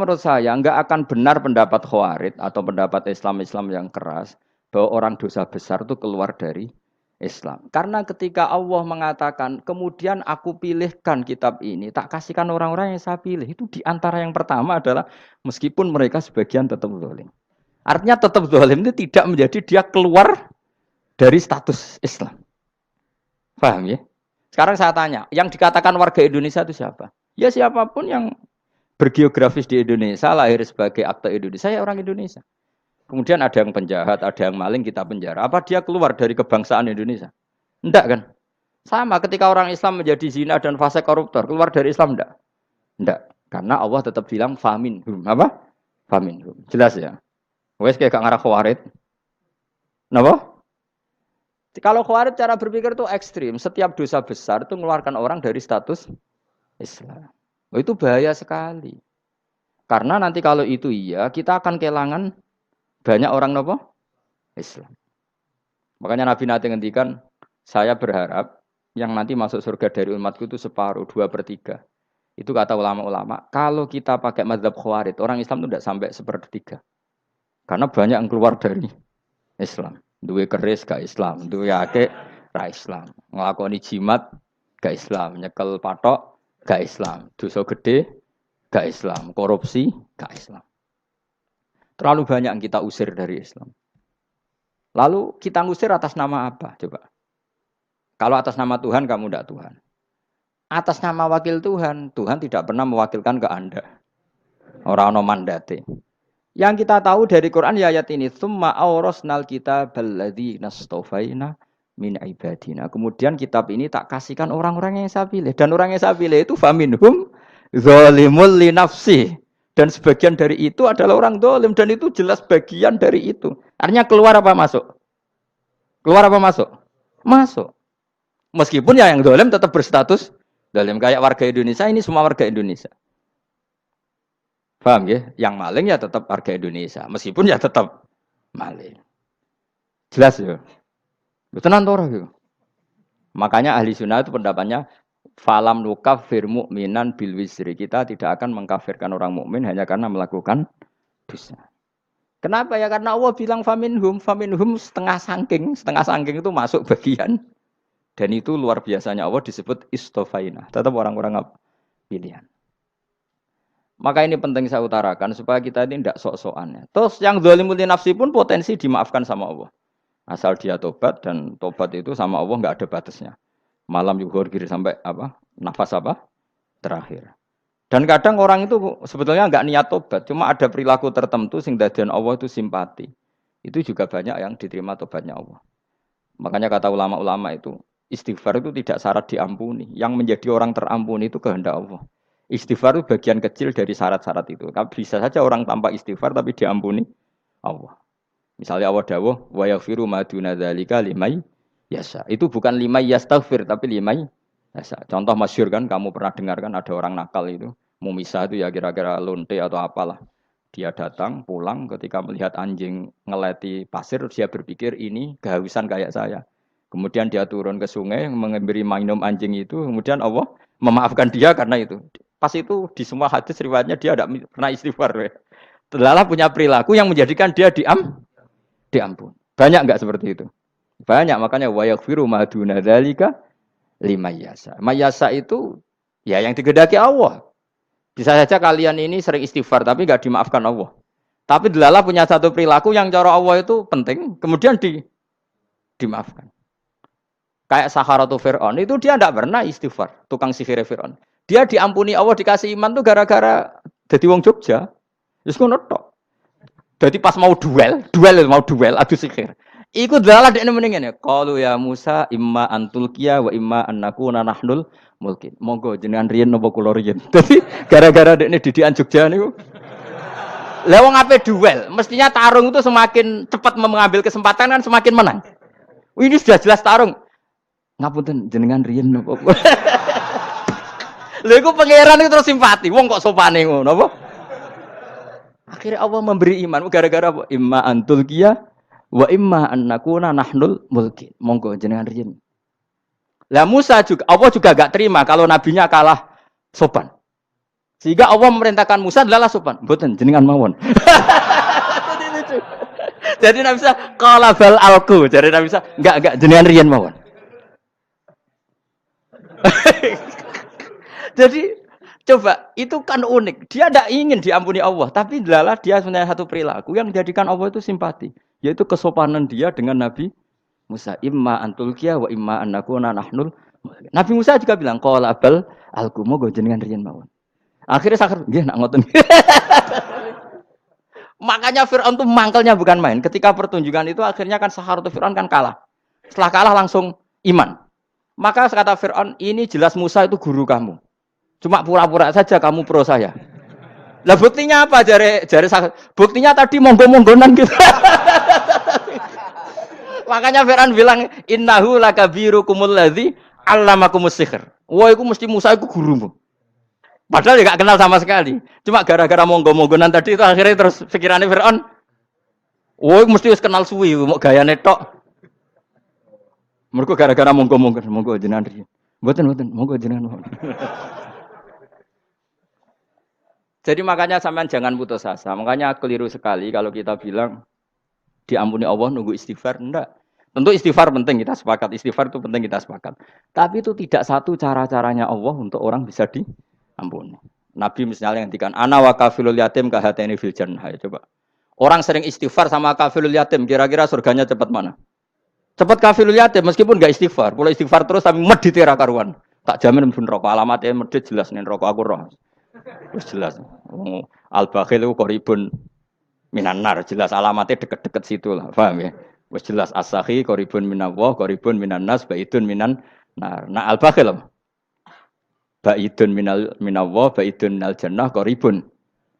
menurut saya nggak akan benar pendapat Khawarij atau pendapat Islam-Islam yang keras bahwa orang dosa besar itu keluar dari Islam. Karena ketika Allah mengatakan, kemudian aku pilihkan kitab ini, tak kasihkan orang-orang yang saya pilih. Itu diantara yang pertama adalah meskipun mereka sebagian tetap zalim. Artinya tetap zalim itu tidak menjadi dia keluar dari status Islam. Paham ya? Sekarang saya tanya, yang dikatakan warga Indonesia itu siapa? Ya siapapun yang bergeografis di Indonesia, lahir sebagai akte Indonesia, ya orang Indonesia. Kemudian ada yang penjahat, ada yang maling, kita penjara. Apa dia keluar dari kebangsaan Indonesia? Enggak kan? Sama ketika orang Islam menjadi zina dan fase koruptor, keluar dari Islam enggak? Enggak. Karena Allah tetap bilang faminhum. Apa? Faminhum. Jelas ya? Wes kayak gak ngarah Khawarij. Kenapa? Kalau Khawarij cara berpikir itu ekstrim. Setiap dosa besar itu mengeluarkan orang dari status Islam. Oh, itu bahaya sekali. Karena nanti kalau itu iya, kita akan kehilangan banyak orang nopo Islam. Makanya Nabi nanti ngendikan, saya berharap yang nanti masuk surga dari umatku itu separuh, 2/3. Itu kata ulama-ulama. Kalau kita pakai mazhab Khawarij, orang Islam itu tidak sampai 1/3. Karena banyak yang keluar dari Islam. Duwe keris gak Islam, duwe akeh ra Islam. Nglakoni jimat gak Islam, nyekel patok gak Islam, dosa gede gak Islam, korupsi gak Islam. Terlalu banyak yang kita usir dari Islam. Lalu kita ngusir atas nama apa? Coba. Kalau atas nama Tuhan, kamu tidak Tuhan. Atas nama wakil Tuhan, Tuhan tidak pernah mewakilkan ke Anda. Orang-orang mandate. Yang kita tahu dari Quran ya ayat ini, tsumma awrasnal kitabal ladzina astafaina min ibadina. Kemudian kitab ini tak kasihkan orang-orang yang saya pilih. Dan orang yang saya pilih itu faminhum zalimul li nafsi. Dan sebagian dari itu adalah orang dolim. Dan itu jelas bagian dari itu. Artinya keluar apa masuk? Keluar apa masuk? Masuk. Meskipun ya yang dolim tetap berstatus dolim. Kayak warga Indonesia, ini semua warga Indonesia. Paham ya? Yang maling ya tetap warga Indonesia. Meskipun ya tetap maling. Jelas ya? Tenan toh gitu. Makanya ahli sunnah itu pendapatnya falam nukafir mu'minan bil wisri. Kita tidak akan mengkafirkan orang mukmin hanya karena melakukan dosa. Kenapa ya? Karena Allah bilang faminhum setengah sangking itu masuk bagian. Dan itu luar biasanya Allah disebut istofaina. Tetap orang-orang pilihan. Maka ini penting saya utarakan supaya kita ini tidak sok-sokan. Terus yang zalimul nafsi pun potensi dimaafkan sama Allah. Asal dia tobat, dan tobat itu sama Allah nggak ada batasnya. Malam yuhur kiri sampai apa? Nafas apa? Terakhir. Dan kadang orang itu sebetulnya nggak niat tobat, cuma ada perilaku tertentu sehingga dadian Allah itu simpati. Itu juga banyak yang diterima tobatnya Allah. Makanya kata ulama-ulama itu, istighfar itu tidak syarat diampuni. Yang menjadi orang terampuni itu kehendak Allah. Istighfar itu bagian kecil dari syarat-syarat itu. Bisa saja orang tanpa istighfar tapi diampuni Allah. Misalnya Allah dawuh wa yaghfiru ma duna dzalika limay yasha. Itu bukan limay yastaghfir tapi limay yasha. Contoh masyhur kan, kamu pernah dengar kan, ada orang nakal itu, mumisah itu ya kira-kira lonte atau apalah. Dia datang pulang ketika melihat anjing ngeleti pasir, dia berpikir ini kehausan kayak saya. Kemudian dia turun ke sungai memberi minum anjing itu, kemudian Allah memaafkan dia karena itu. Pas itu di semua hadis riwayatnya dia tidak pernah istighfar. Telah punya perilaku yang menjadikan dia diampun. Banyak enggak seperti itu? Banyak, makanya wa yaghfiru ma duna dzalika limayasa. Mayasa itu ya yang digedaki Allah. Bisa saja kalian ini sering istighfar tapi enggak dimaafkan Allah. Tapi delalah punya satu perilaku yang cara Allah itu penting, kemudian dimaafkan. Kayak Saharatu Fir'aun itu dia tidak pernah istighfar, tukang sihir Fir'aun. Dia diampuni Allah, dikasih iman tuh gara-gara jadi wong Jogja. Wis ngono tok. Jadi pas mau duel adu sihir. Iku dalalah dekne mendingan ya. Qalu ya Musa imma antulqiya wa imma annakuna nahnul mulkin. Monggo jenengan riyen napa kula riyen. Dadi gara-gara dekne didikan Jogja niku. Lah wong ape duel, mestinya tarung itu semakin cepat mengambil kesempatan kan semakin menang. Ini sudah jelas tarung. Ngapunten jenengan riyen napa. Lha iku pangeran itu terus simpati. Wong kok sopane ngono apa? Akhirnya Allah memberi iman gara-gara apa? Imma antul qiyah wa imma annakuna nahnul mulki. Monggo jenengan riyen. Lah Musa juga Allah juga enggak terima kalau nabinya kalah sopan. Sehingga Allah memerintahkan Musa adalah sopan. Mboten jenengan mawon. Jadi lucu. Jadi Nabi Musa qala bal alqu. Jadi Nabi Musa enggak jenengan riyen mawon. Jadi coba itu kan unik. Dia tidak ingin diampuni Allah, tapi adalah dia sebenarnya satu perilaku yang menjadikan Allah itu simpati, yaitu kesopanan dia dengan Nabi Musa. Imma antulkiya wa imma annakuna nahnul. Nabi Musa juga bilang qala bal alqu moga jenengan riyen mawon. Akhirnya sakar, nggih nak ngoten. Makanya Fir'aun itu mangkelnya bukan main. Ketika pertunjukan itu akhirnya kan Saharatu Fir'aun kan kalah. Setelah kalah langsung iman. Maka kata Fir'aun, ini jelas Musa itu guru kamu. Cuma pura-pura saja kamu pro saya. Lah buktinya apa? Jare buktinya tadi monggo-monggonan gitu. Makanya Fir'aun bilang, innahu lakabirukumul ladzi 'allamakumus sihr. Wah, itu mesti Musa itu gurumu. Padahal dia gak kenal sama sekali. Cuma gara-gara monggo-monggonan tadi itu akhirnya terus pikirannya Fir'aun. Woi mesti harus kenal suwi, mau gaya netok. Mereka gara-gara monggo-monggon, monggo jenengan riyen. Mboten, monggo jenengan. Jadi makanya sampean jangan putus asa. Makanya keliru sekali kalau kita bilang diampuni Allah nunggu istighfar. Enggak. Tentu istighfar penting, kita sepakat. Istighfar itu penting, kita sepakat. Tapi itu tidak satu cara-caranya Allah untuk orang bisa diampuni. Nabi misalnya ngendikan ana wa kafilul yatim kahateni fil jannah. Coba. Orang sering istighfar sama kafilul yatim, kira-kira surganya cepat mana? Cepat kafilul yatim meskipun enggak istighfar. Kalau istighfar terus tapi medit ra karuan. Tak jamin pun rokok alamatnya medit jelas nih rokok aku roh. Wis jelas. Al-bakhil itu qoribun minan nar, jelas alamatnya deket-deket situ lah. Paham ya? Wis jelas as-sakhi qoribun minallah, qoribun minan nas, baidun minan nar. Nah al-bakhil apa? Baidun minallah, baidun minal jannah, qoribun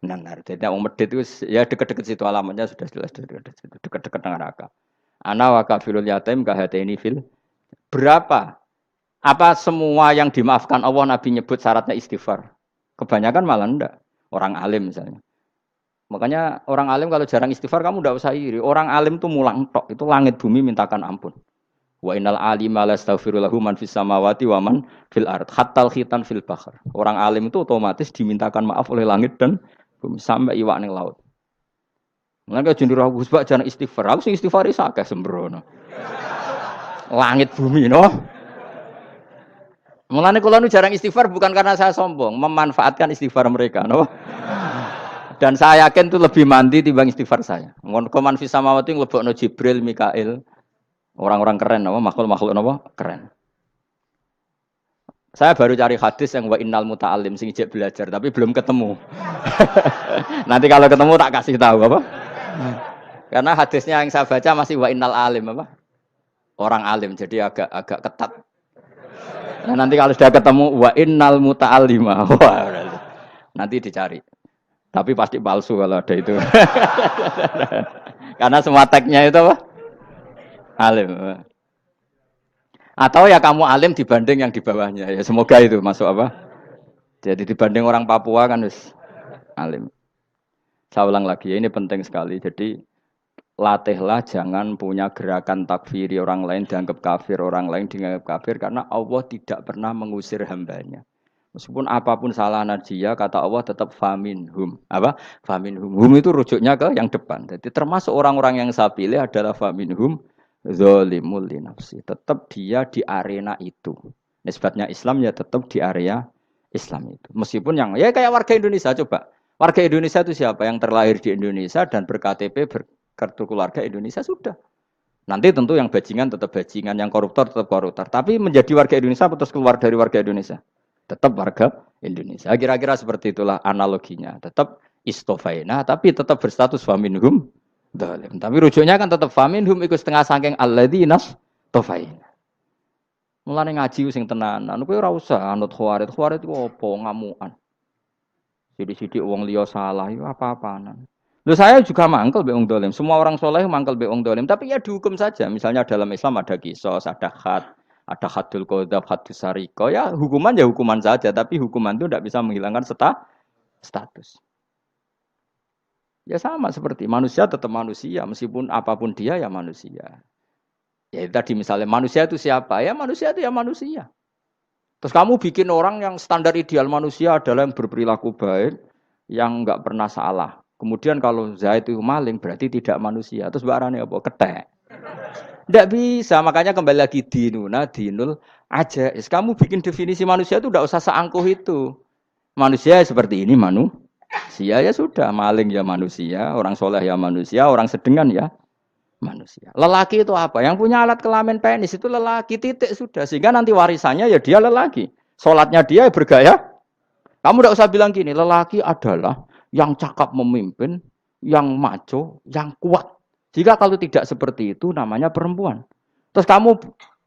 minan nar. Jadi wong medit itu ya deket-deket situ alamatnya sudah jelas deket-deket neraka. Ana wa kafilul yatim kahateni fil. Berapa? Apa semua yang dimaafkan Allah Nabi nyebut syaratnya istighfar? Kebanyakan malah enggak. Orang alim misalnya. Makanya orang alim kalau jarang istighfar kamu enggak usah iri. Orang alim tuh mulang tok, itu langit bumi mintakan ampun. Wa innal alima lastaghfiru lahu man fis samawati wa man fil ard hatta khitan fil bahr. Orang alim itu otomatis dimintakan maaf oleh langit dan bumi sampai iwak ning laut. Mulane jenenge aku sebab jarang istighfar. Aku sing istighfar iki akeh sembrono. Langit bumi no. Mulane kula nu jarang istighfar bukan karena saya sombong, memanfaatkan istighfar mereka, no? Dan saya yakin itu lebih mandi timbang istighfar saya. Ngon koman fis samawati nglebokno Jibril, Mikail. Orang-orang keren apa makhluk-makhluk apa? Keren. Saya baru cari hadis yang wa innal muta'allim sing ijek belajar tapi belum ketemu. Nanti kalau ketemu tak kasih tahu apa? Karena hadisnya yang saya baca masih wa innal alim apa? Orang alim jadi agak ketat. Nah, nanti kalau sudah ketemu wa innal muta'allima. Wah, nanti dicari. Tapi pasti palsu kalau ada itu. Karena semua tagnya itu apa? Alim. Atau ya kamu alim dibanding yang di bawahnya. Ya semoga itu masuk apa? Jadi dibanding orang Papua kan wis alim. Saya ulang lagi, ini penting sekali. Jadi latihlah jangan punya gerakan takfiri orang lain dianggap kafir, orang lain dianggap kafir karena Allah tidak pernah mengusir hambanya. Meskipun apapun salah dia, kata Allah tetap faminhum. Apa? Faminhum. Hum itu rujuknya ke yang depan. Jadi termasuk orang-orang yang saya pilih adalah faminhum zalimul li nafsi. Tetap dia di arena itu. Nisbatnya Islam ya tetap di area Islam itu. Meskipun yang ya kayak warga Indonesia coba. Warga Indonesia itu siapa? Yang terlahir di Indonesia dan ber-KTP kartu keluarga Indonesia sudah. Nanti tentu yang bajingan tetap bajingan, yang koruptor tetap koruptor. Tapi menjadi warga Indonesia terus keluar dari warga Indonesia. Tetap warga Indonesia. Kira-kira seperti itulah analoginya. Tetap istofaina, tapi tetap berstatus faminhum dalim. Tapi rujuknya kan tetap faminhum ikut setengah saking alladzinas tofaina. Mulane ngaji sing tenanan. Kowe ora usah anut khawarit. Khawarit ku opo ngamukan. Sidik-sidik wong liya salah itu apa-apaan. Loh saya juga mangkel be wong dolim. Semua orang soleh mangkel be wong dolim. Tapi ya dihukum saja. Misalnya dalam Islam ada kisos, ada hadul qadzaf, hadus sariko. Ya hukuman saja. Tapi hukuman itu tidak bisa menghilangkan status. Ya sama seperti manusia tetap manusia. Meskipun apapun dia ya manusia. Ya tadi misalnya manusia itu siapa? Ya manusia itu ya manusia. Terus kamu bikin orang yang standar ideal manusia adalah yang berperilaku baik, yang enggak pernah salah. Kemudian kalau Zaid itu maling berarti tidak manusia. Terus barangnya apa? Ketek. Tidak bisa, makanya kembali lagi dinul aja. Kamu bikin definisi manusia itu tidak usah seangkuh itu. Manusia seperti ini manusia ya sudah, maling ya manusia, orang soleh ya manusia, orang sedengan ya manusia. Lelaki itu apa? Yang punya alat kelamin penis itu lelaki, titik sudah. Sehingga nanti warisannya ya dia lelaki. Sholatnya dia ya bergaya. Kamu tidak usah bilang gini, lelaki adalah yang cakap memimpin, yang maco, yang kuat. Jika kalau tidak seperti itu namanya perempuan. Terus kamu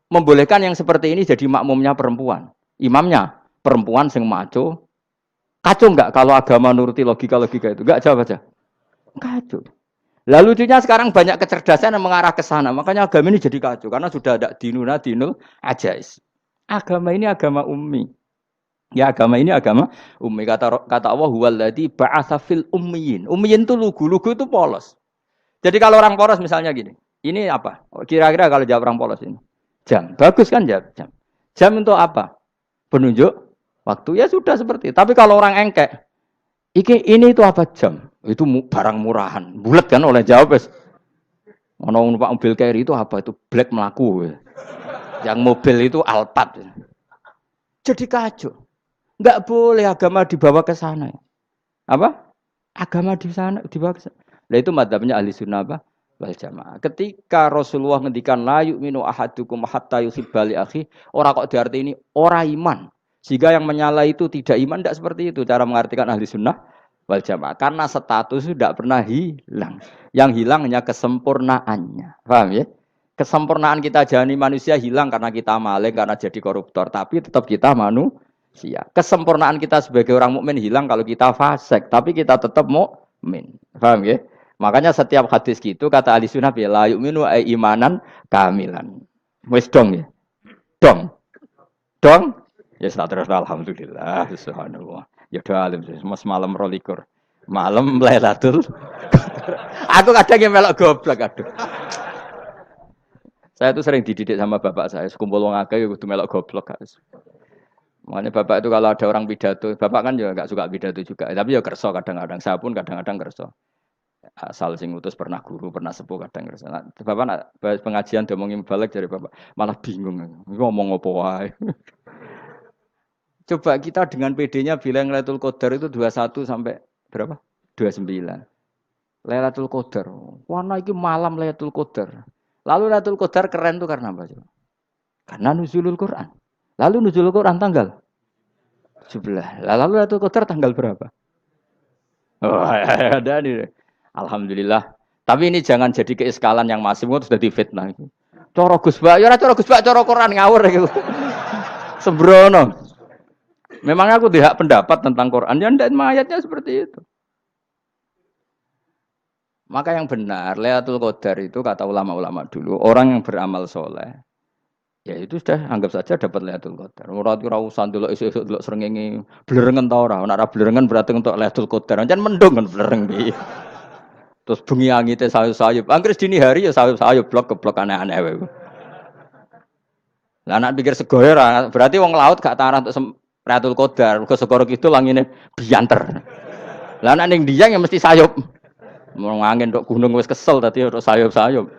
membolehkan yang seperti ini jadi makmumnya perempuan. Imamnya perempuan sing maco. Kacau enggak kalau agama nuruti logika-logika itu? Enggak, jawab aja. Kacau. Lalu lucunya sekarang banyak kecerdasan yang mengarah ke sana. Makanya agama ini jadi kacau. Karena sudah ada dinul ajais. Agama ini agama ummi. Ya agama ini agama ummi. Kata Allah, huwaladzi ba'atsa fil ummiyin. Ummiyin itu lugu itu polos. Jadi kalau orang polos misalnya gini. Ini apa? Kira-kira kalau jawab orang polos ini. Jam. Bagus kan jam? Jam untuk apa? Penunjuk waktu. Ya sudah seperti itu. Tapi kalau orang engkek. Ini itu apa jam? Itu barang murahan. Bulat kan oleh jawab. Ono numpak mobil carry itu apa? Itu black melaku. Yang mobil itu Alphard. Jadi kacau. Enggak boleh agama dibawa ke sana. Apa? Agama di sana dibawa ke sana. Nah itu madzhabnya ahli sunnah apa? Wal jamaah. Ketika Rasulullah ngendikan la yu'minu ahadukum hatta yuhibba li akhi, ora kok diarti ini ora iman. Sehingga yang menyala itu tidak iman, tidak seperti itu cara mengartikan ahli sunnah wal jamaah. Karena status itu tidak pernah hilang. Yang hilang hanya kesempurnaannya. Paham ya? Kesempurnaan kita jadi manusia hilang karena kita maling, karena jadi koruptor. Tapi tetap kita manusia. Kesempurnaan kita sebagai orang mukmin hilang kalau kita fasik. Tapi kita tetap mukmin. Paham ya? Makanya setiap hadis gitu kata ahli sunnah la yu'minu imanan kamilan. Wis dong ya. Dong. Ya terus alhamdulillah subhanallah. Ya doa alim semalam rolikur. Malam Lailatul. Aku kadang yang melok goblok aduh. Saya tuh sering dididik sama bapak saya, sekumpul wong akeh kudu melok goblok guys. Makanya bapak itu kalau ada orang pidato, bapak kan juga enggak suka pidato juga, tapi ya kerso kadang-kadang. Saya pun kadang-kadang kerso. Asal sing utus pernah guru, pernah sepuh kadang kerso. Nah, bapak nak pengajian diomongin balik dari bapak, malah bingung. Ngomong apa wae. Coba kita dengan PD-nya bilang Lailatul Qadar itu 21 sampai berapa? 29. Lailatul Qadar. Warna iki malam Lailatul Qadar. Lalu Lailatul Qadar keren tuh karena apa? Karena nuzulul Quran. Lalu nuzulul Quran tanggal 17. Lalu Lailatul Qadar tanggal berapa? Oh, ada nih. Alhamdulillah. Tapi ini jangan jadi keiskalan yang masif itu sudah difitnah. Coro Gus Bak, ya ora coro Gus Bak, coro Quran ngawur gitu. Sembrono. Memang aku tidak pendapat tentang Quran, ya ndak ayatnya seperti itu. Maka yang benar, Lailatul Qadar itu kata ulama-ulama dulu, orang yang beramal soleh, ya itu sudah anggap saja dapat Lailatul Qadar. Ora usah ndelok esuk-esuk ndelok srengenge blerengen ta ora. Nek ora blerengen berarti untuk Lailatul Qadar. Jan mendung kan blereng piye. Terus bengi angite sayup-sayup. Anggere dini hari ya sayup-sayup blok aneh-aneh wae. Lah nek pikir segoyo ora, berarti wong laut gak tarah untuk Lailatul Qadar. Mergo segoro kidul langine bianter. Lah nek ning Dieng ya mesti sayup. Mau angin tok gunung wis kesel tadi tok sayup-sayup.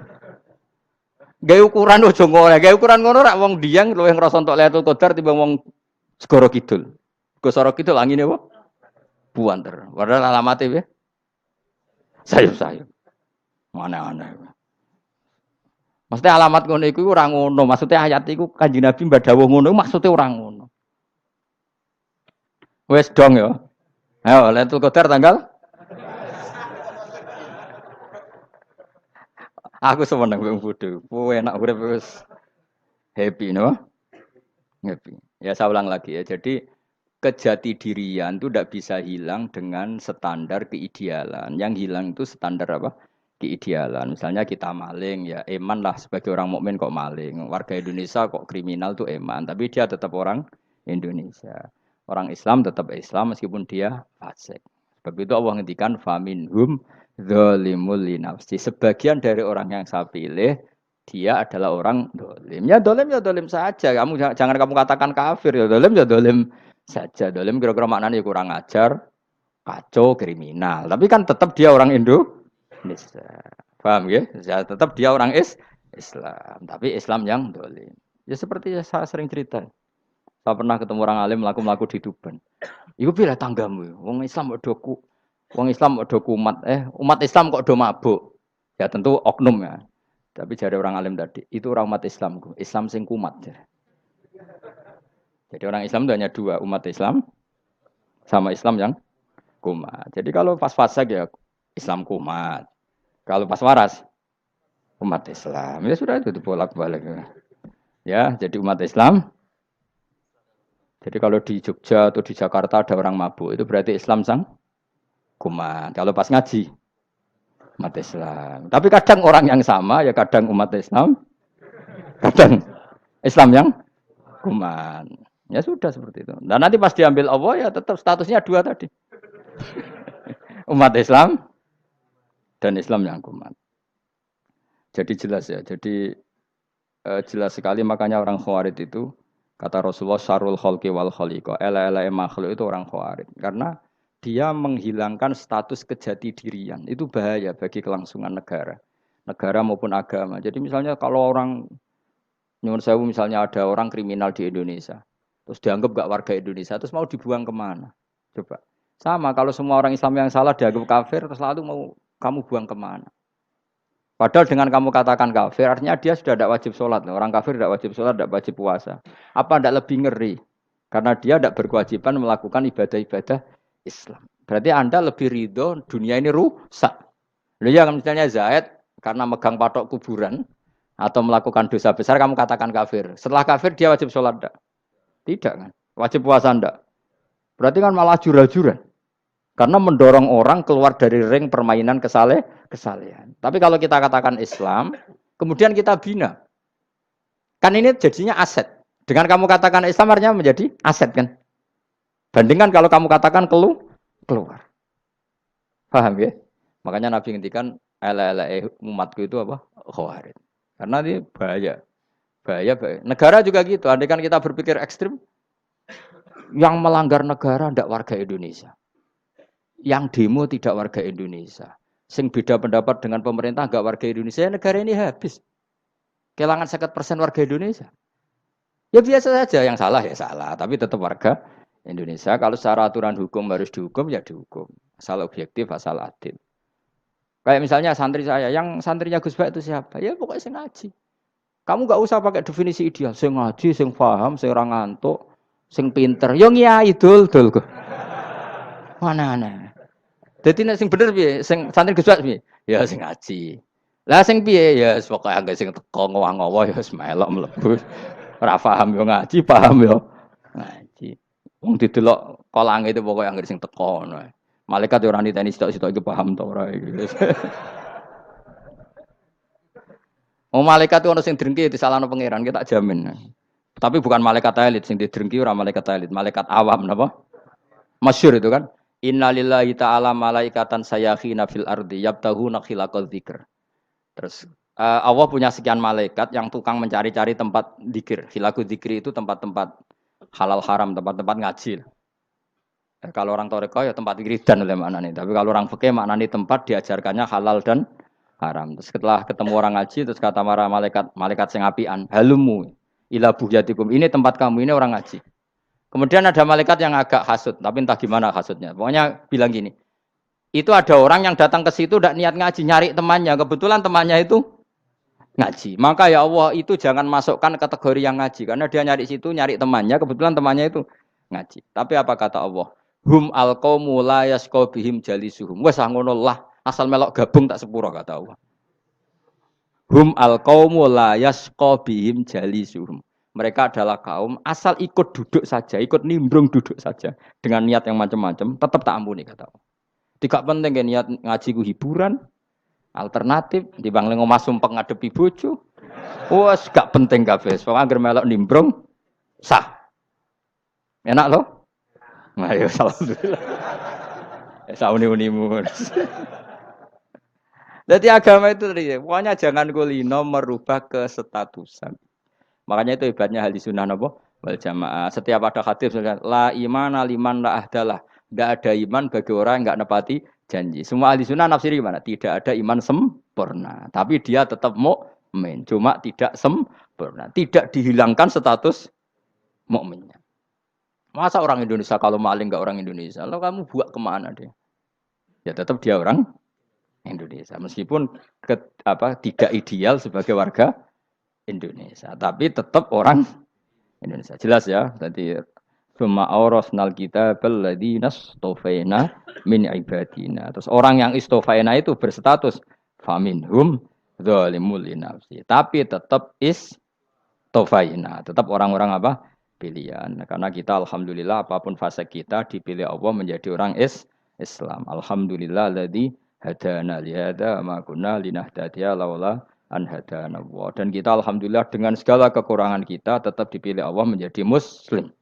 Gawe ukuran ojo ngono, gawe ukuran ngono rak wong Dieng luwih ngrasa entuk Lailatul Qadar timbang wong segoro kidul. Segoro kidul angine apa? Buanter. Padahal alamate piye? Sayup-sayup. Aneh-aneh. Maksudnya alamat ngono iku ora ngono, maksudnya ayat iku Kanjeng Nabi mbadhawuh ngono maksudnya ora ngono. Wes dong ya. Ayo Lailatul Qadar tanggal. Aku seneng wong bodho. Kowe enak urip wis happy no? Happy. Ya saya ulang lagi ya. Jadi kejati dirian itu tidak bisa hilang dengan standar keidealan. Yang hilang itu standar apa? Keidealan. Misalnya kita maling ya eman lah sebagai orang mukmin kok maling. Warga Indonesia kok kriminal tuh eman, tapi dia tetap orang Indonesia. Orang Islam tetap Islam meskipun dia fasik. Sebab itu Allah ngendikan faminhum zalimul li nafsi. Sebagian dari orang yang saya pilih dia adalah orang dolim. Ya dolim saja. Kamu jangan kamu katakan kafir ya dolim saja. Dolim kira-kira maknanya kurang ajar, kacau, kriminal. Tapi kan tetap dia orang Indonesia. Paham ya? Ya tetap dia orang Islam. Tapi Islam yang dolim. Ya seperti saya sering cerita. Saya pernah ketemu orang alim melaku-melaku di Tuban. Iku pilih tanggamu. Wong Islam kok do kumat. Umat Islam kok do mabuk. Ya tentu oknum ya. Tapi jadi orang alim tadi, itu orang umat Islam. Islam sing kumat. Jadi orang Islam itu hanya dua, umat Islam sama Islam yang kumat. Jadi kalau pas fase ya Islam kumat. Kalau pas waras umat Islam. Ya sudah itu bolak-balik. Ya, jadi umat Islam. Jadi kalau di Jogja atau di Jakarta ada orang mabuk, itu berarti Islam sang kumat. Kalau pas ngaji umat Islam. Tapi kadang orang yang sama, ya kadang umat Islam, kadang Islam yang kuman. Ya sudah seperti itu. Dan nanti pas diambil Allah ya tetap statusnya dua tadi. Umat Islam dan Islam yang kuman. Jadi jelas ya. Jadi jelas sekali makanya orang Khawarij itu kata Rasulullah syarrul khalqi wal khaliqa. Ela-ela makhluk itu orang Khawarij. Karena dia menghilangkan status kejati dirian. Itu bahaya bagi kelangsungan negara. Negara maupun agama. Jadi misalnya kalau orang, nyuwun sewu misalnya ada orang kriminal di Indonesia. Terus dianggap gak warga Indonesia. Terus mau dibuang kemana? Coba. Sama kalau semua orang Islam yang salah dianggap kafir. Terus lalu mau kamu buang kemana? Padahal dengan kamu katakan kafir. Artinya dia sudah tidak wajib sholat. Orang kafir tidak wajib sholat, tidak wajib puasa. Apa tidak lebih ngeri? Karena dia tidak berkewajiban melakukan ibadah-ibadah Islam. Berarti Anda lebih ridho dunia ini rusak. Lalu ya misalnya Zaid karena megang patok kuburan atau melakukan dosa besar kamu katakan kafir. Setelah kafir dia wajib sholat enggak? Tidak kan? Wajib puasa enggak? Berarti kan malah jura-juran. Karena mendorong orang keluar dari ring permainan kesalehan. Tapi kalau kita katakan Islam, kemudian kita bina. Kan ini jadinya aset. Dengan kamu katakan Islam artinya menjadi aset kan? Bandingkan kalau kamu katakan keluar. Paham ya? Makanya Nabi ngendikan umatku itu apa? Khawarij. Karena ini bahaya. Bahaya. Negara juga gitu. Andai kan kita berpikir ekstrim, yang melanggar negara tidak warga Indonesia. Yang demo tidak warga Indonesia. Sing beda pendapat dengan pemerintah enggak warga Indonesia, negara ini habis. Kehilangan 50% warga Indonesia. Ya biasa saja, yang salah ya salah, tapi tetap warga Indonesia. Kalau secara aturan hukum harus dihukum, ya dihukum. Asal objektif, asal adil. Kayak misalnya santri saya, yang santrinya Gus Bak itu siapa? Ya pokoknya sing ngaji. Kamu gak usah pakai definisi ideal. Sing ngaji, sing paham, sing ora ngantuk, sing pinter. Yo ngiyai dul kok. Mana. Jadi nek sing bener piye? Sing santri Gus Bak piye? Ya sing ngaji. Lah sing piye? Ya pokoke anggere sing teko ngowah-ngowah ya wis melok mlebu. Ora paham yo ngaji, paham yo ngaji. Wong didelok kolange itu pokoke anggere sing teko ngono. Malaikat yo ora niteni sitok-sitok iki paham ta ora iki. Malaikat itu ono sing drengki disalahno pangeran, kita tak jamin. Tapi bukan malaikat elit sing didrengki ora malaikat elit, malaikat awam napa? Masyhur itu kan. Innalillahi ta'ala malaikatan sayakhina fil ardi yabtahuna khilaqal dzikr. Terus Allah punya sekian malaikat yang tukang mencari-cari tempat dzikir. Khilaqul dzikri itu tempat-tempat halal haram, tempat-tempat ngaji. Kalau orang toreko ya tempat wiridan oleh maknanya. Tapi kalau orang fikih maknanya tempat diajarkannya halal dan haram. Terus setelah ketemu orang ngaji terus kata para malaikat sing apian, halumu ila buhyatikum. Ini tempat kamu, ini orang ngaji. Kemudian ada malaikat yang agak hasud, tapi entah gimana hasudnya. Pokoknya bilang gini, itu ada orang yang datang ke situ tidak niat ngaji, nyari temannya. Kebetulan temannya itu ngaji. Maka ya Allah itu jangan masukkan kategori yang ngaji. Karena dia nyari situ, nyari temannya. Kebetulan temannya itu ngaji. Tapi apa kata Allah? Hum alqaumu la yasqa bihim jalisuhum. Wes ngono lah, asal melok gabung tak sepuro kata Allah. Hum alqaumu la yasqa bihim jalisuhum. Mereka adalah kaum asal ikut duduk saja, ikut nimbrung duduk saja dengan niat yang macam-macam, tetap tak ampuni kata Allah. Tidak penting kan niat ngaji ku hiburan, alternatif, dibanding ngomong sumpek ngadepi bojo. Wes gak penting kabeh. Pokoke anggere melok nimbrung sah. Enak loh? Nah, ya alhamdulillah. Ya sauni-unimu. Jadi agama itu tadi, pokoknya jangan kulino merubah kestatusan. Makanya itu hebatnya ahli sunnah napa wal jamaah. Setiap ada hadis misalkan la iman liman la ahdalah. Tidak ada iman bagi orang yang enggak nepati janji. Semua ahli sunnah nafsiri gimana? Tidak ada iman sempurna, tapi dia tetap mukmin, cuma tidak sempurna. Tidak dihilangkan status mukminnya. Masa orang Indonesia kalau maling enggak orang Indonesia? Lalu kamu buat kemana dia? Ya tetap dia orang Indonesia. Meskipun tidak ideal sebagai warga Indonesia, tapi tetap orang Indonesia. Jelas ya. Tadi summa aurasnal kitabal ladzina istofaina min ibadina. Terus orang yang istofaina itu berstatus faminhum zalimul linafsi. Tapi tetap istofaina, tetap orang-orang apa? Pilihan. Karena kita alhamdulillah apapun fase kita dipilih Allah menjadi orang Islam. Alhamdulillah alladzi hadana li hadza ma kunna linahtadiya laula an hadana Allah. Dan kita alhamdulillah dengan segala kekurangan kita tetap dipilih Allah menjadi muslim.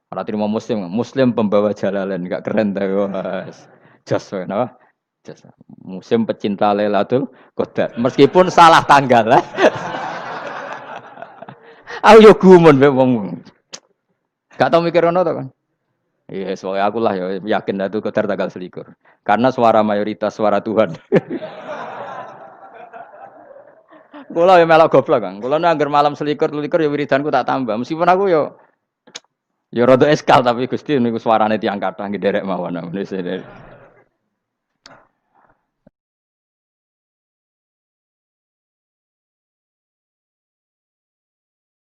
Ora terima muslim pembawa jalalain, enggak keren ta, Mas. Jas napa? Jas. Muslim pecinta Lailatul Qadar. Meskipun salah tanggal. Aku yo gumun mbek wong. Gak tau mikir ngono to kan. Iya, soalnya aku lah ya yakin Lailatul Qadar tanggal 21. Karena suara mayoritas suara Tuhan. Kula ya melok goblok kan. Kula nek anggar malam 21 ya wiridanku tak tambah. Meskipun aku ya rada eskal tapi Gusti niku suarane tiyang kathah nggih derek mawon.